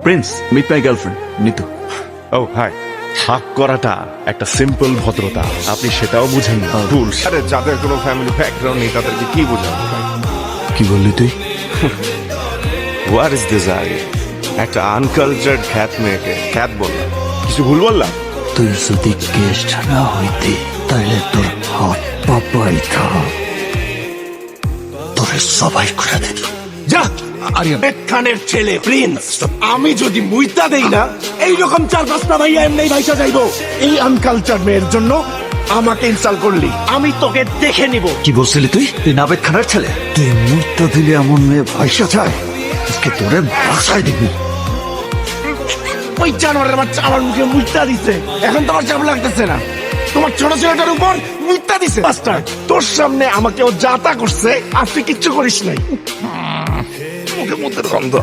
Prince, meet my girlfriend Nitu. ও hi. Hug করাটা একটা সিম্পল ভদ্রতা, আপনি সেটাও বুঝেন না। ভুল। আরে যাদের কোনো ফ্যামিলি ব্যাকগ্রাউন্ড নেই তাদেরকে কি বোঝাবো? কি বললি তুই? Where is this I? একটা আনকালচার্ড খ্যাত মেয়েকে খ্যাত বললাম, কিছু ভুল বললাম? তুই যদি গেস্ট না হইতি তাহলে তোর হাত পা পাইতা তোরে সবাই করে দিত। যা আরিয়ান খানের ছেলে প্রিন্স, আমি যদি মুইতা দেই না এইরকম 4-5টা ভাইয়া এমনি ভাইসা যাইবো। এই আনকালচার মেয়ের জন্য আমাকে ইনসাল্ট করলি, আমি তোকে দেখে নিব। কি বলছিলি তুই? তুই নাবেদ খানার ছেলে? তুই মুহূর্ত দিলে এমন মেয়ে ভাইসা যায়, আজকে তোরে ভাষায় দিবি। ওই জানোয়ারের বাচ্চা আমার মুখে মুইতা দিছে, এখন তোমার চাপ লাগতেছে না? তোমার ছোট ছেলেটার উপর মুইতা দিছে মাস্টার। তোর সামনে আমাকে ও যাতা করছে, আর তুই কিচ্ছু করিস নাই। মুখে মুখের গন্ধ।